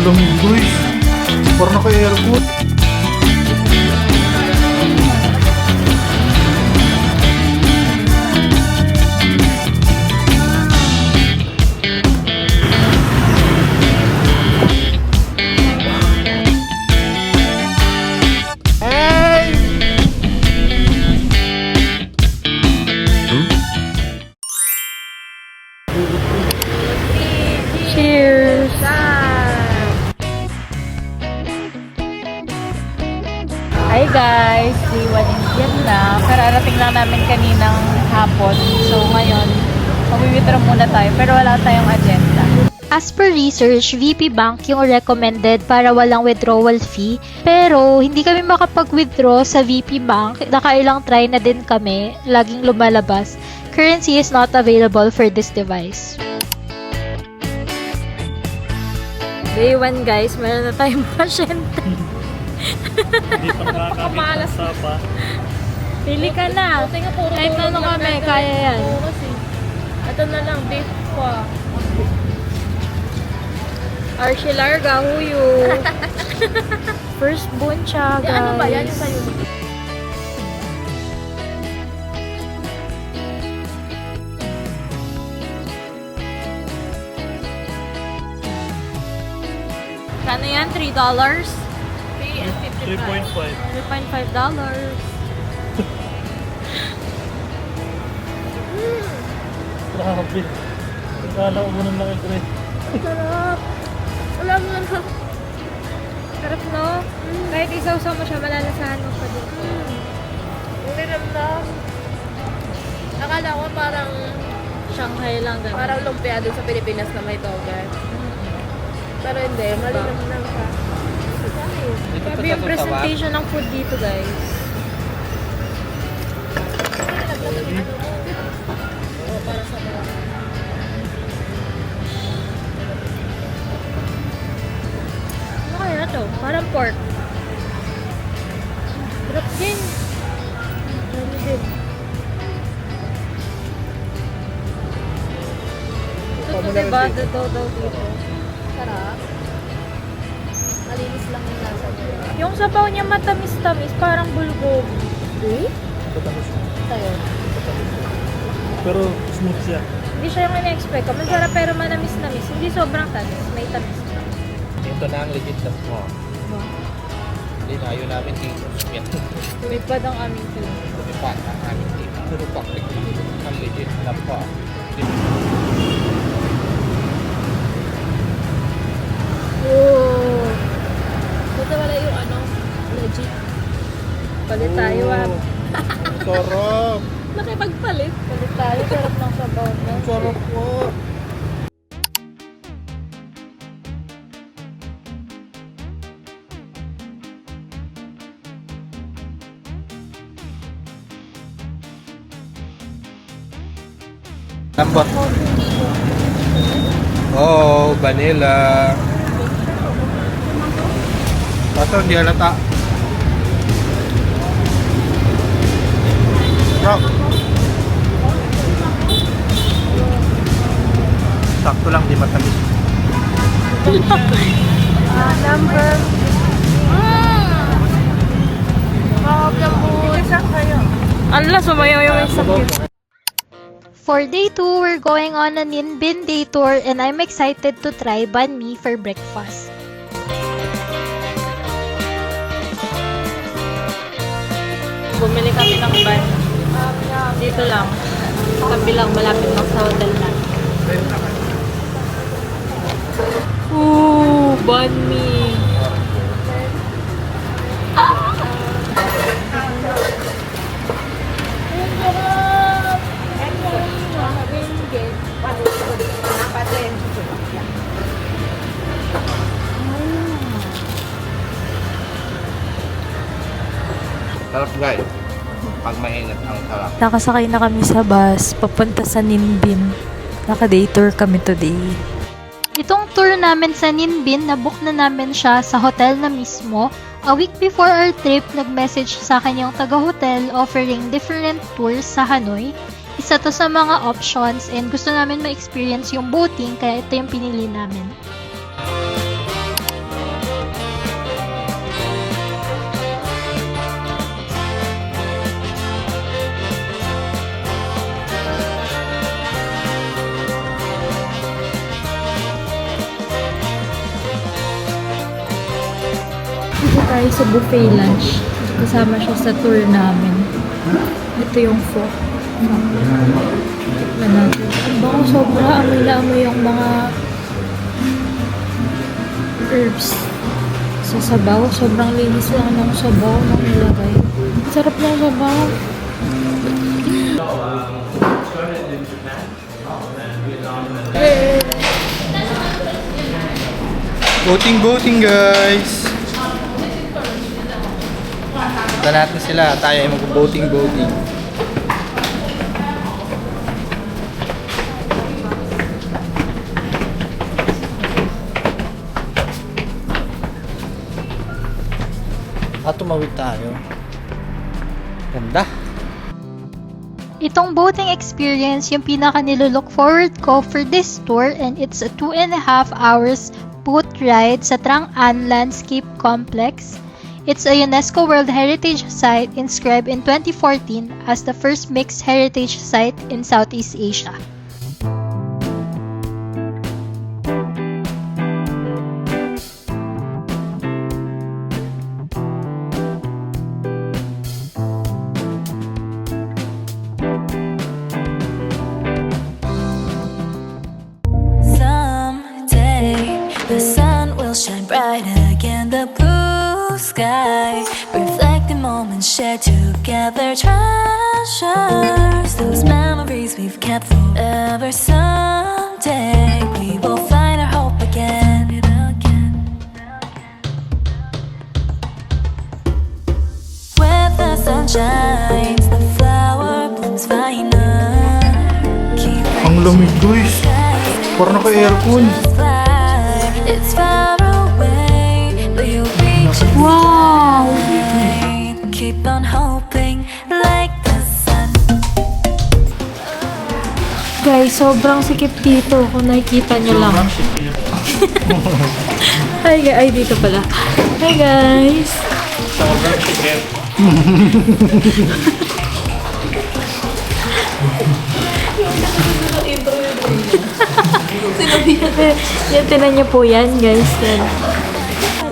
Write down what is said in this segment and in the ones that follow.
lamig guys. Parang naka-aircon. Cheers! Hi guys! Day 1 in Vietnam. Kararating lang namin kaninang hapon. So ngayon, mag-withdraw muna tayo pero wala tayong agenda. As per research, VP Bank yung recommended para walang withdrawal fee. Pero hindi kami makapag-withdraw sa VP Bank. Nakailang try na din kami. Laging lumalabas. Currency is not available for this device. Day 1 guys, meron na tayong pasyente. Hindi pa nakakabit sa pa. Pili ka na. Kahit ano kami, kaya yan. Ito na lang, beef pa. Archie Larga, huyo. First born siya, guys. Ano ba yan yung sa'yo? Kano yan? $3? $3.55. 3.5. $3.5. Grabe. Akala ko ganun lang ito eh. Sarap. Wala mo lang. Sarap, no? Kahit isaw-saw mo siya, malalasahan mo pa din. Hindi ramdam. Akala ko parang Shanghai lang ganun. parang lumpia doon sa Pilipinas na may toga. Pero hindi, mali naman lang siya. Grabe yung presentation ng food dito, guys. Ano kaya to? Parang pork. Sarap din. Dami din. Ito diba? Daw dito. Sarap. Malinis lang yung lasa niya. Yung sabaw niya matamis-tamis, parang bulgogi. Matamis. Sa'yo. Pero smooth siya. Hindi siya yung ina-expect ko. Masarap pero manamis-namis. Hindi sobrang tamis. May tamis. Ito na ang legit na po. Hindi na ayaw namin dito. Yan. Lumipad ang aming film. Lumipat ang aming dito. Puro paklik. Ang legit na po. Oh! Buta wala yung ano, legit. Palit tayo ah. Sarap. Nakipagpalit. Palit tayo. Sarap ng sabaw na. Sarap po. Lambot. Oh, vanilla. Kaso hindi halata. Rock. Sakto lang, di matamis. Number. Ala, sumayaw yung isa ko. For day 2, we're going on a Ninh Binh day tour and I'm excited to try banh mi for breakfast. Bumili kami ng ban. Dito lang. Tabi lang, malapit lang sa hotel na. Ooh, banh mi. Sarap guys. Pag mainit ang sarap. Nakasakay na kami sa bus, papunta sa Ninh Binh. Naka-day tour kami today. Itong tour namin sa Ninh Binh, nabook na namin siya sa hotel na mismo. A week before our trip, nag-message sa akin yung taga-hotel offering different tours sa Hanoi. Isa to sa mga options and gusto namin ma-experience yung boating kaya ito yung pinili namin. tayo sa buffet lunch. Kasama siya sa tour namin. Ito yung pho. Tikman natin. Ang bango sobra. Amoy na amoy yung mga herbs sa sabaw. Sobrang linis lang ng sabaw ng nilagay. Sarap ng sabaw. Boating guys! Punta natin sila. Tayo ay mag-boating. Tumawid tayo. Ganda. Itong boating experience yung pinaka nilook forward ko for this tour, and it's a 2.5 hours boat ride sa Trang An Landscape Complex. It's a UNESCO World Heritage Site inscribed in 2014 as the first mixed heritage site in Southeast Asia. The sun will shine bright again, the blue sky reflect the moments shared together, treasures those memories we've kept forever. Someday we will find our hope again. Where the sun shines, the flower blooms finer. Ang lamig guys. Parang naka-aircon. It's far away, but you'll reach it. Wow! Keep on hoping like the sun. Guys, sobrang sikip dito kung nakikita nyo lang. Ay, dito pala. Hi guys! Sobrang sikip. Yan, tinan niyo po yan, guys. Yan.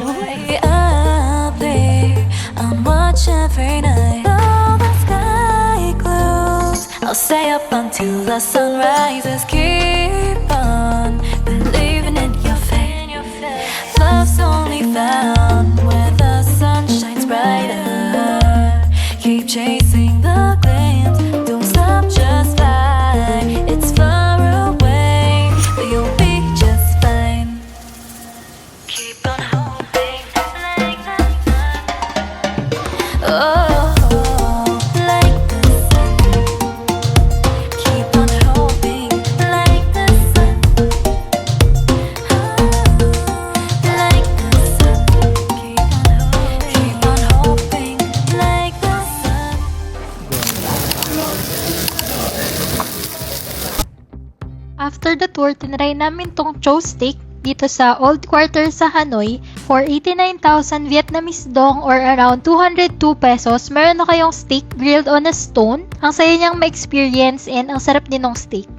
Way up there, on watch every night. All the sky glows. I'll stay up until the sun rises. Keep on believing in your faith. Love's only found where the sun shines brighter. Keep chasing the gleams. Don't stop, just fly. It's far away, but you'll be just fine. Keep on hoping like the sun. Oh, like the sun. Keep on hoping like the sun. Oh, like the sun. Keep on hoping like the sun. After the tour, tinry namin tong chow steak dito sa Old Quarter sa Hanoi for 89,000 Vietnamese dong or around 202 pesos. Meron na kayong steak grilled on a stone. Ang saya niyang ma-experience and ang sarap din ng steak.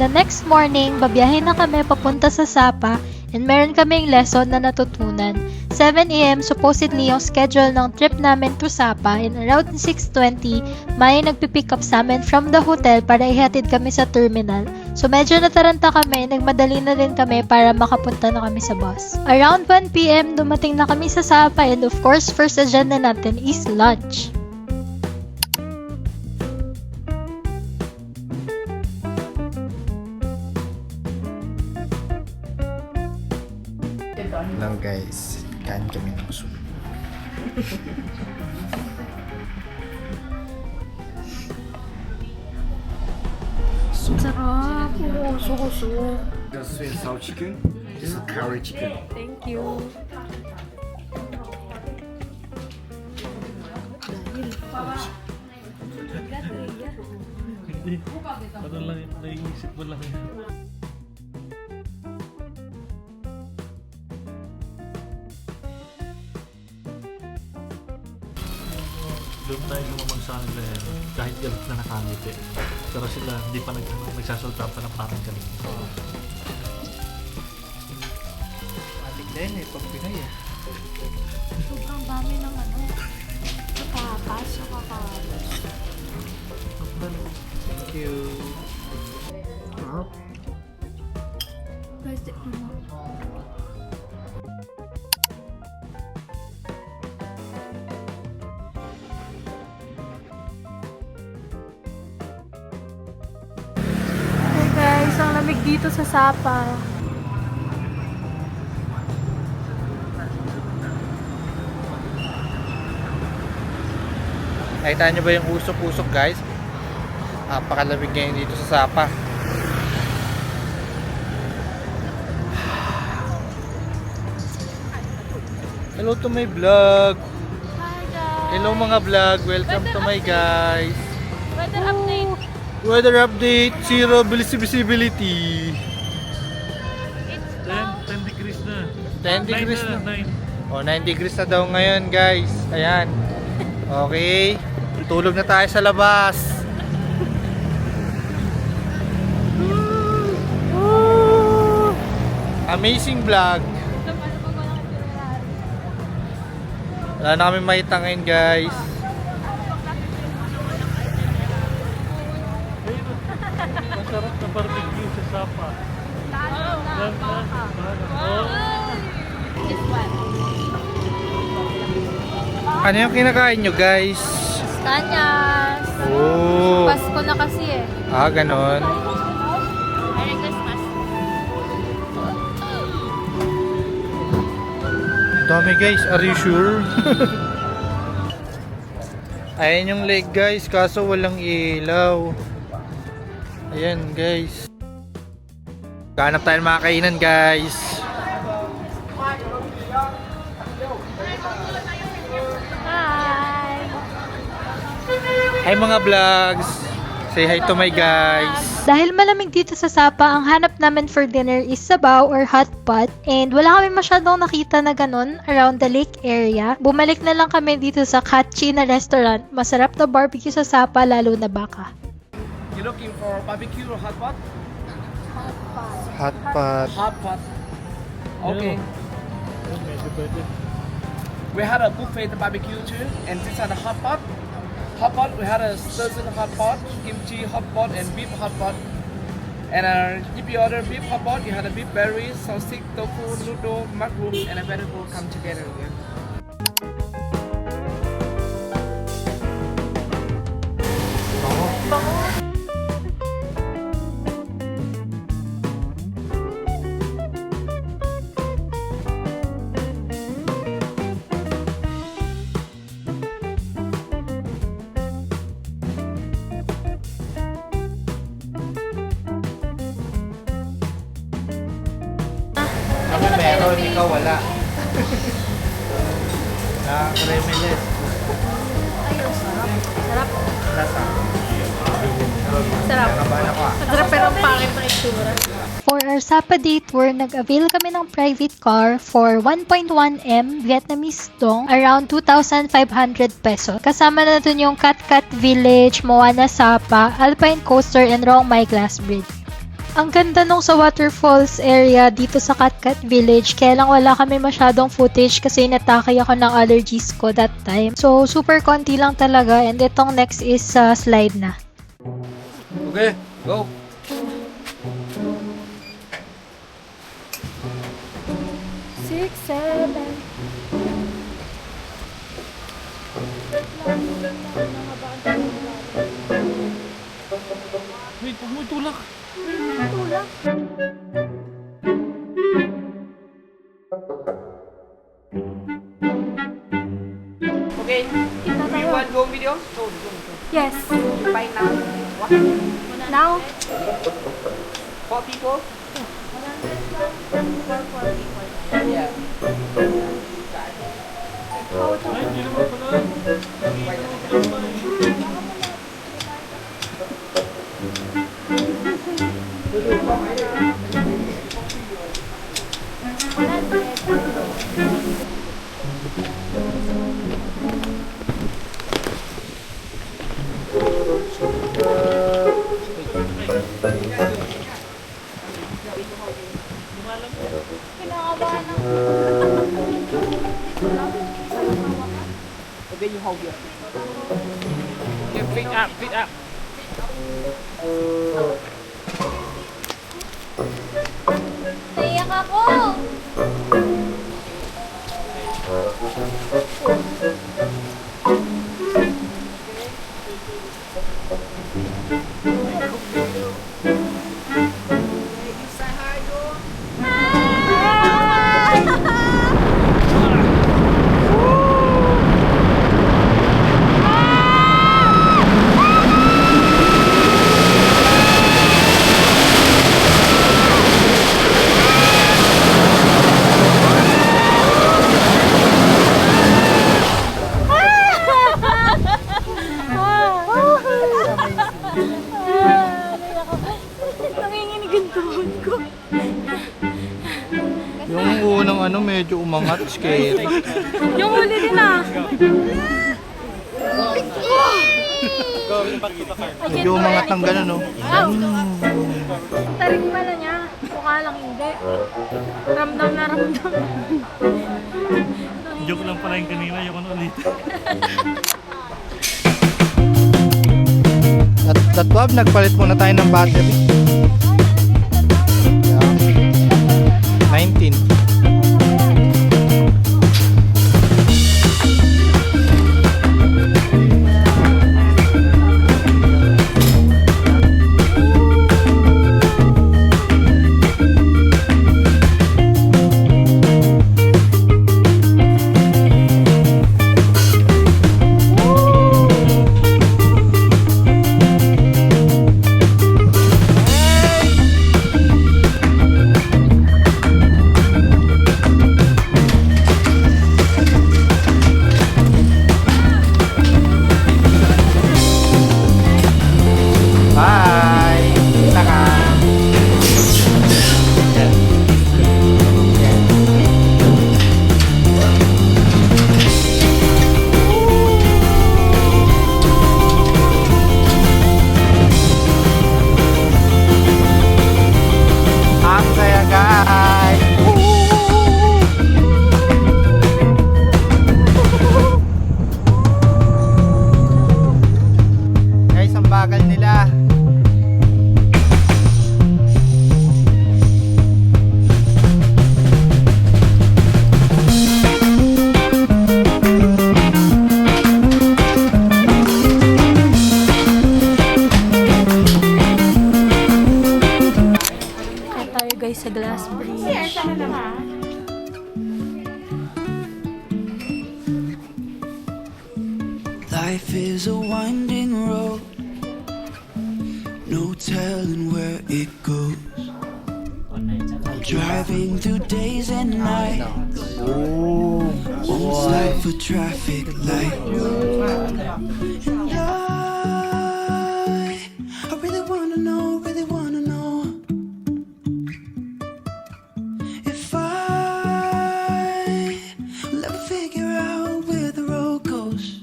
The next morning, babiyahin na kami papunta sa Sapa and meron kaming lesson na natutunan. 7 AM supposedly yung schedule ng trip namin to Sapa, and around 6:20, may nagpipick up sa amin from the hotel para ihatid kami sa terminal. So medyo nataranta kami, nagmadali na rin kami para makapunta na kami sa bus. Around 1 PM, dumating na kami sa Sapa, and of course, first agenda natin is lunch. Lang guys, kain kami ng soup. Sarap. Usok-usok. This is sweet and sour chicken. This is curry chicken. Thank you. Hindi. Ano lang, naiisip mo lang yan. doon tayo lumamang sa kanila yan. Kahit galit na nakangiti. Pero sila hindi pa nagsasalta pa ng parang galit. Matik na yun eh, pag Pinay eh. Sobrang dami ng ano. Kapapas, kakalos. Thank you. Sarap. Guys, tikman mo. Hey guys, ang lamig dito sa Sapa. Nakita nyo ba yung usok-usok guys? Napakalamig ngayon dito sa Sapa. Hello to my vlog. Hi guys! Hello mga vlog. Welcome to my guys. Weather update! Weather update. Zero visibility. It's 10 degrees na. 10 degrees na. 9. O, 9 degrees na daw ngayon guys. Ayan. Okay. Tulog na tayo sa labas. Amazing vlog. Wala na kami makita ngayon guys. Masarap na barbecue sa Sapa. Ano yung kinakain nyo guys? Kanyas! Oh. Pasko na kasi eh. Ah, ganon. Merry Christmas! Dami guys, are you sure? Ayan yung lake guys, kaso walang ilaw. Ayan guys. Kahanap tayo ng mga kainan guys. Hi! Hi mga vlogs. Say hi to my guys. Dahil malamig dito sa Sapa, ang hanap namin for dinner is sabaw or hot pot. And wala kami masyadong nakita na ganun around the lake area. Bumalik na lang kami dito sa Kachi na restaurant. Masarap na barbecue sa Sapa, lalo na baka. You looking for barbecue or hot pot? Hot pot. Hot pot. Okay. Medyo pwede. We had a buffet barbecue too, and these are the hot pot. Hot pot, we had a sturgeon hot pot, kimchi hot pot, and beef hot pot. And if you order beef hot pot, you had a beef berries, sausage, tofu, noodle, mushroom, and a vegetable come together. Kami meron, ikaw wala. Na-remeles. Sarap. Lasa. Sarap. Nakabahan ako ah. Sarap pero ang pangit ng itsura. For our Sapa day tour, nag-avail kami ng private car for 1.1M Vietnamese dong, around 2,500 pesos. Kasama na dun yung Cat Cat Village, Moana Sapa, Alpine Coaster, and Rong Mai Glass Bridge. Ang ganda nung sa waterfalls area dito sa Cat Cat Village, kaya lang wala kami masyadong footage kasi natakay ako ng allergies ko that time. So, super konti lang talaga, and itong next is slide na. Okay, go. Six, seven. Wait, huwag mo itulak. Okay. You want go video? Go. Yes. Buy now. What? Now? 4 people? Yeah. Ay, hindi naman pala. Kinakabahan ako. Okay, you hold here. Okay, feet up, feet up. Naiyak ako! Nanginginig ang tuhod ko. Yung unang ano, medyo umangat, scary. Yung huli din ah. Medyo umangat ng gano'n, no? Tarik pala niya. Mukha lang hindi. Ramdam na ramdam. Joke lang pala yung kanina, yung ano ulit. At Bob, nagpalit muna tayo ng battery. Yeah. 19. Bye! Kita ka! Ang saya, guys! Guys, ang bagal nila. Kaya tayo guys sa Glass Bridge. Life is a winding road, no telling where it goes. Driving through days and nights, almost like a traffic light. And I really wanna know if will ever figure out where the road goes.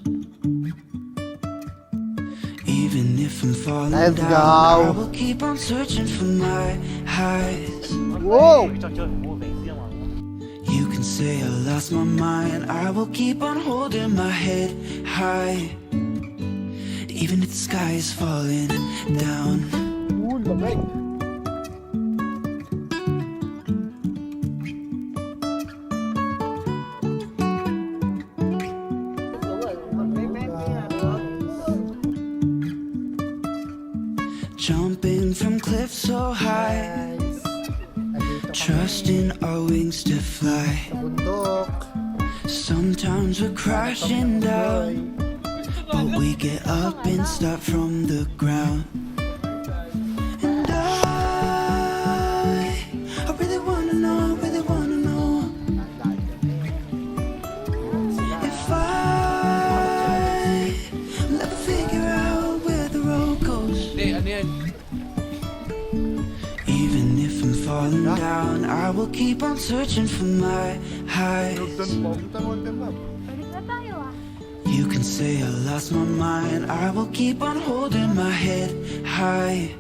Even if I'm falling Let's down, go. I will keep on searching for my highs. Whoa! You can say I lost my mind, I will keep on holding my head high. Even if the sky is falling down. Jumping from cliffs so high, trusting our wings to fly. Bundok. Sometimes we're crashing down, but we get up and start from the ground. And I really wanna know if will ever figure out where the road goes. Even if I'm falling down, I will keep on searching for my highs. You can say I lost my mind, I will keep on holding my head high.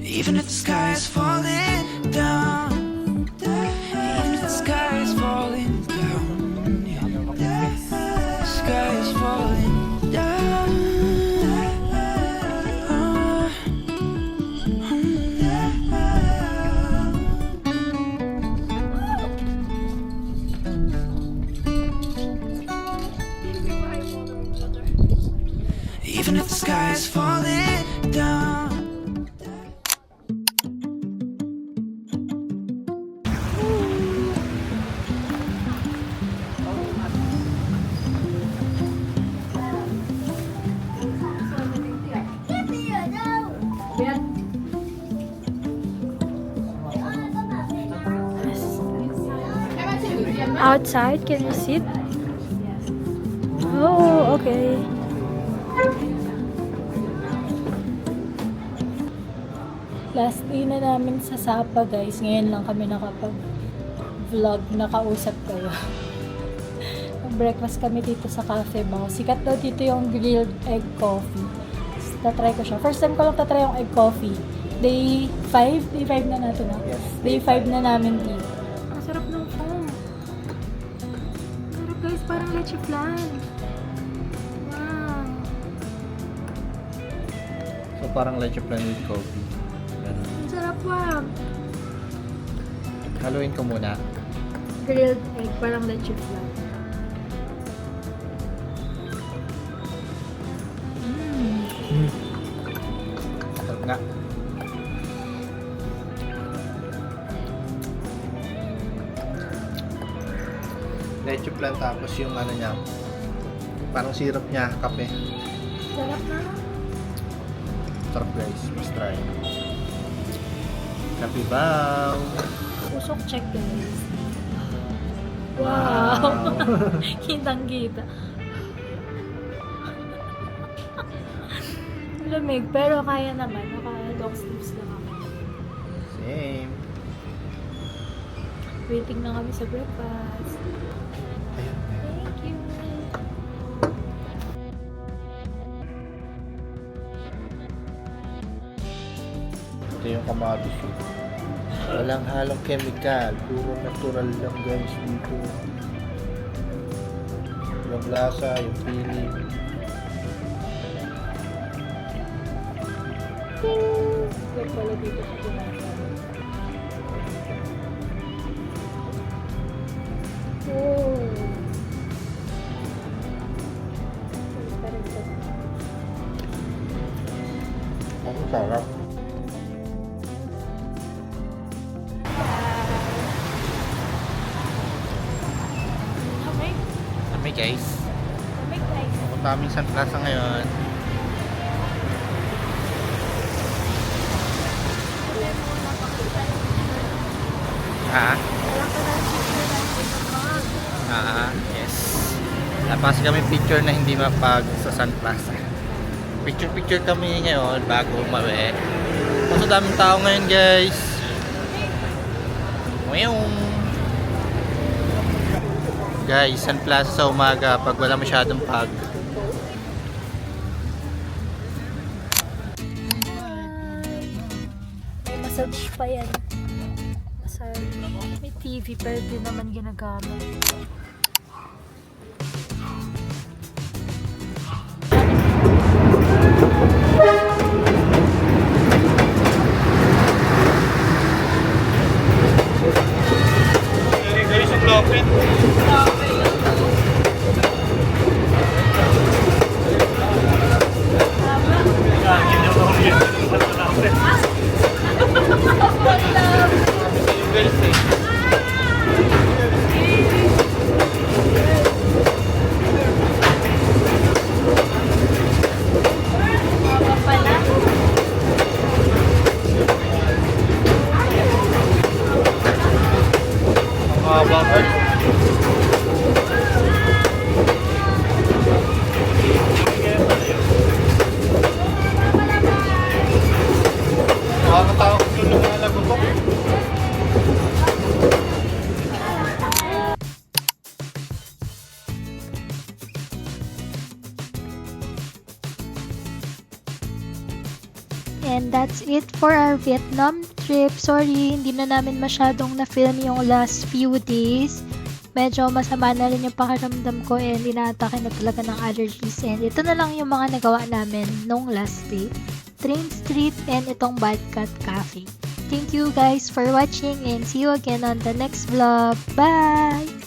Even if the sky is falling down. sky is falling down. Outside, can you sit? Oh, okay. Last day na namin sa Sapa, guys. Ngayon lang kami nakapag-vlog, nakausap kayo. Breakfast kami dito sa Cafe Bao. Sikat daw dito yung grilled egg coffee. Tatry ko siya. First time ko lang tatry yung egg coffee. Day 5? Day 5 na natin na. Yes. Day 5 na namin dito. Ang sarap ng foam. Sarap guys, parang leche flan. Wow. So parang leche plan with coffee. Ganun. Ang sarap wow. Haluin ko muna. Grilled egg, parang leche flan. Sarap nga. Leche plan tapos yung ano niya. Parang syrup niya, kape. Sarap na. Sarap guys, must try. Kape Bao. Usok check guys. Wow! Kitang-kita. Lamig, pero kaya naman. Naka-long sleeves lang ako. Same. Waiting na kami sa breakfast. Ayun. Thank you! Ito yung kamatis. Walang halong chemical. Puro natural lang guys dito. Yung lasa, yung feeling. Good pala dito sa Pinasa. Oh! Ang sarap. Lamig? Kami guys. Lamig guys. Pupunta kami sa Plaza ngayon. Ha? Yes. Lapas kami picture na hindi mapag sa Sun Plaza. Picture kami ngayon bago umawi. Mas daming tao ngayon guys. Ngayong guys, Sun Plaza sa umaga pag wala masyadong pag. May massage pa yan. Massage. May TV pero di naman ginagamit. And that's it for our Vietnam trip. Sorry, hindi na namin masyadong na-film yung last few days. Medyo masama na rin yung pakiramdam ko and inaatake na talaga ng allergies. And ito na lang yung mga nagawa namin nung last day. Train Street and itong Bad Cat Cafe. Thank you guys for watching and see you again on the next vlog. Bye!